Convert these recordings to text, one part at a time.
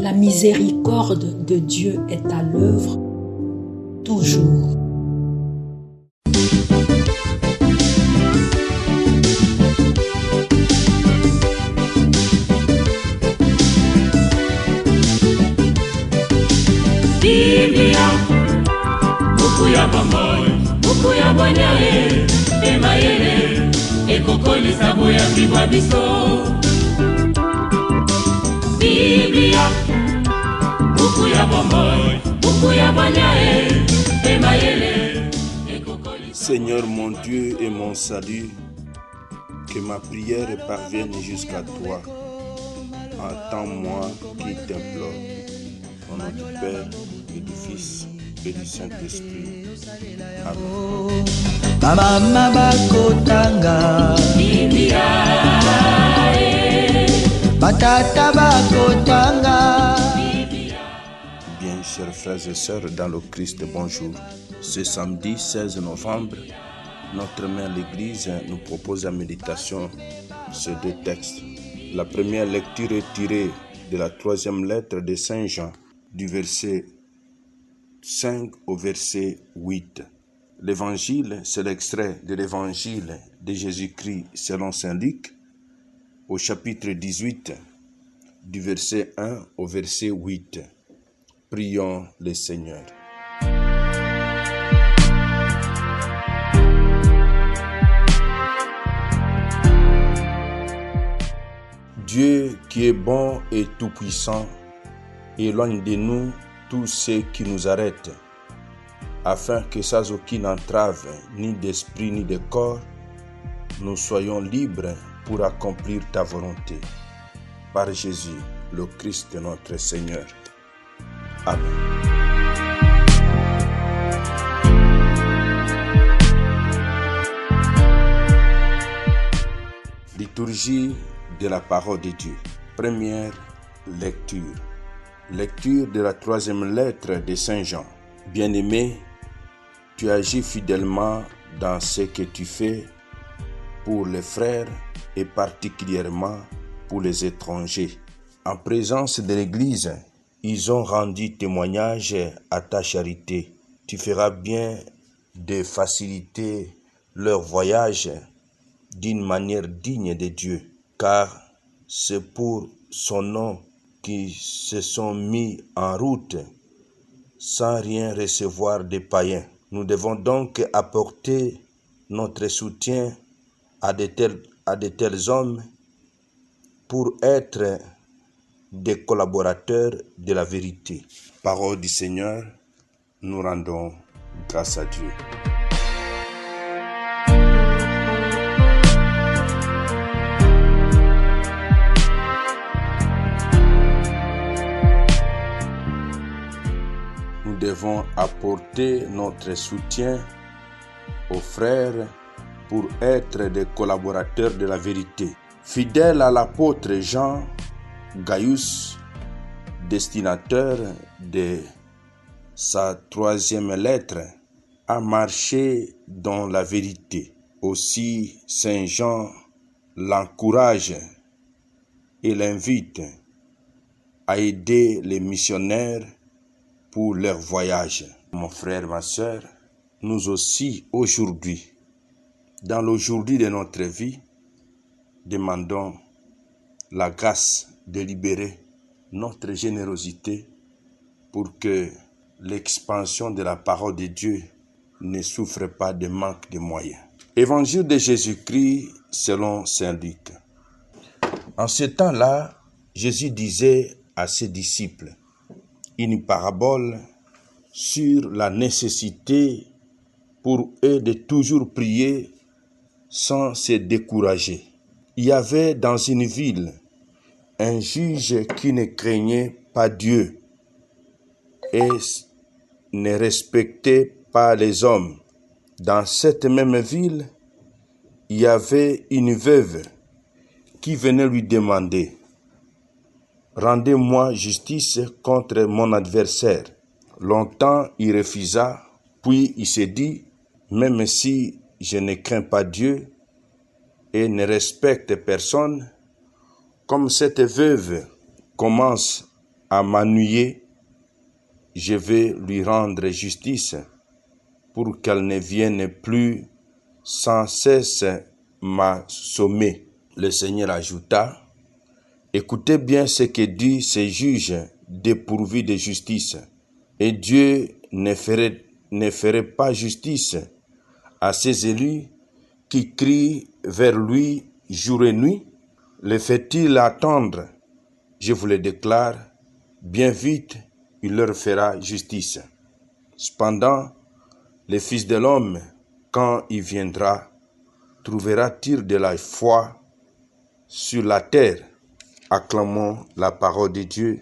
La miséricorde de Dieu est à l'œuvre toujours. Biblia, buku ya bomoi, buku ya bonyae, emayele, ekokolisa boya bibwa biso. Biblia, buku ya bomoi, buku ya bonyae, emayele, ekokolisa. Seigneur mon Dieu et mon salut, que ma prière parvienne jusqu'à toi. Entends-moi qui t'implore. Au nom du Père et du Fils et du Saint-Esprit. Amen. Mama bakotanga Biblia, batata bakotanga. Bien, chers frères et sœurs, dans le Christ, bonjour. Ce samedi 16 novembre, notre mère l'Église nous propose la méditation sur deux textes. La première lecture est tirée de la troisième lettre de Saint Jean, du verset 5 au verset 8. L'évangile, c'est l'extrait de l'évangile de Jésus-Christ selon saint Luc, au chapitre 18, du verset 1 au verset 8. Prions le Seigneur. Dieu qui est bon et tout-puissant, éloigne de nous tout ce qui nous arrête, afin que sans aucune entrave, ni d'esprit ni de corps, nous soyons libres pour accomplir ta volonté. Par Jésus, le Christ notre Seigneur. Amen. Liturgie de la parole de Dieu. Première lecture. Lecture de la troisième lettre de Saint Jean. Bien-aimé, tu agis fidèlement dans ce que tu fais pour les frères et particulièrement pour les étrangers. En présence de l'Église, ils ont rendu témoignage à ta charité. Tu feras bien de faciliter leur voyage d'une manière digne de Dieu, car c'est pour son nom qui se sont mis en route sans rien recevoir des païens. Nous devons donc apporter notre soutien à de tels hommes pour être des collaborateurs de la vérité. Parole du Seigneur, nous rendons grâce à Dieu. Nous devons apporter notre soutien aux frères pour être des collaborateurs de la vérité. Fidèle à l'apôtre Jean, Gaius, destinataire de sa troisième lettre, a marché dans la vérité. Aussi, Saint Jean l'encourage et l'invite à aider les missionnaires pour leur voyage. Mon frère, ma sœur, nous aussi aujourd'hui, dans l'aujourd'hui de notre vie, demandons la grâce de libérer notre générosité pour que l'expansion de la parole de Dieu ne souffre pas de manque de moyens. Évangile de Jésus-Christ selon saint Luc. En ce temps-là, Jésus disait à ses disciples une parabole sur la nécessité pour eux de toujours prier sans se décourager. Il y avait dans une ville un juge qui ne craignait pas Dieu et ne respectait pas les hommes. Dans cette même ville, il y avait une veuve qui venait lui demander « Rendez-moi justice contre mon adversaire ». Longtemps, il refusa, puis il se dit « Même si je ne crains pas Dieu et ne respecte personne, comme cette veuve commence à m'ennuyer, je vais lui rendre justice pour qu'elle ne vienne plus sans cesse m'assommer. Le Seigneur ajouta, écoutez bien ce que dit ce juge dépourvu de justice. Et Dieu ne ferait pas justice à ses élus qui crient vers lui jour et nuit? Le fait-il attendre? Je vous le déclare, bien vite, il leur fera justice. Cependant, le Fils de l'homme, quand il viendra, trouvera-t-il de la foi sur la terre? Acclamons la parole de Dieu.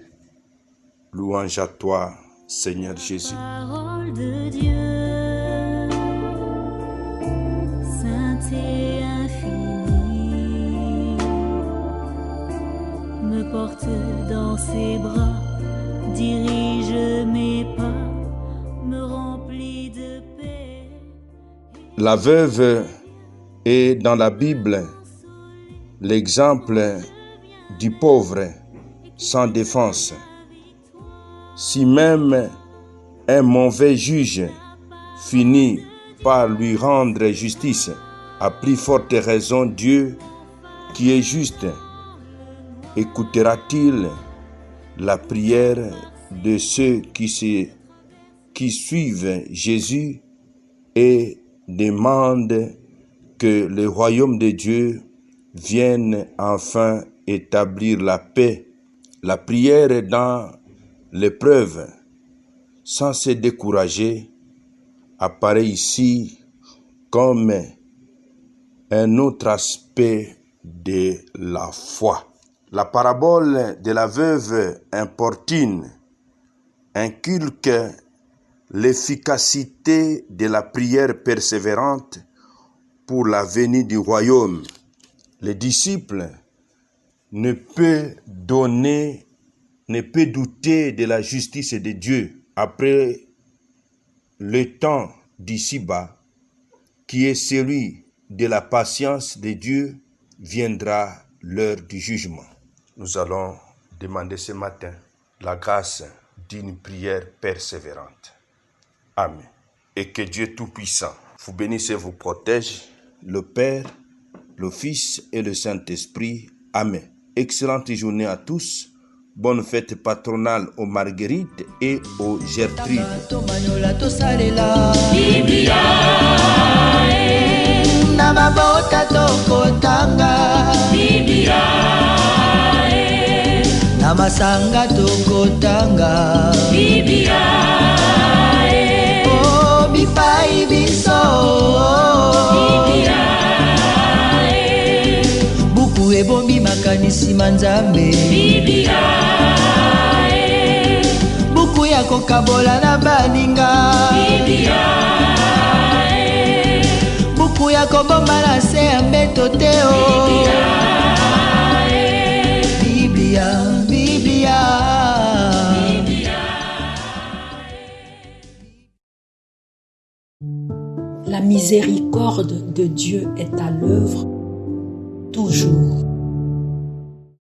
Louange à toi, Seigneur Jésus. Parole de Dieu, sainte et infinie, me porte dans ses bras, dirige mes pas, me remplit de paix. La veuve est dans la Bible l'exemple du pauvre sans défense. Si même un mauvais juge finit par lui rendre justice, à plus forte raison Dieu, qui est juste, écoutera-t-il la prière de ceux qui suivent Jésus et demandent que le royaume de Dieu vienne enfin établir la paix. La prière dans l'épreuve, sans se décourager, apparaît ici comme un autre aspect de la foi. La parabole de la veuve importune inculque l'efficacité de la prière persévérante pour la venue du royaume. Les disciples ne peut douter de la justice de Dieu après le temps d'ici-bas, qui est celui de la patience de Dieu, viendra l'heure du jugement. Nous allons demander ce matin la grâce d'une prière persévérante. Amen. Et que Dieu Tout-Puissant vous bénisse et vous protège, le Père, le Fils et le Saint-Esprit. Amen. Excellente journée à tous. Bonne fête patronale aux Marguerites et aux Gertrudes. Namasanga tokotanga oh bipai biso buku ebombi makanisi manzambe buku ya kokabola na baninga buku ya kobomba na se ya mbeto te La miséricorde de Dieu est à l'œuvre toujours.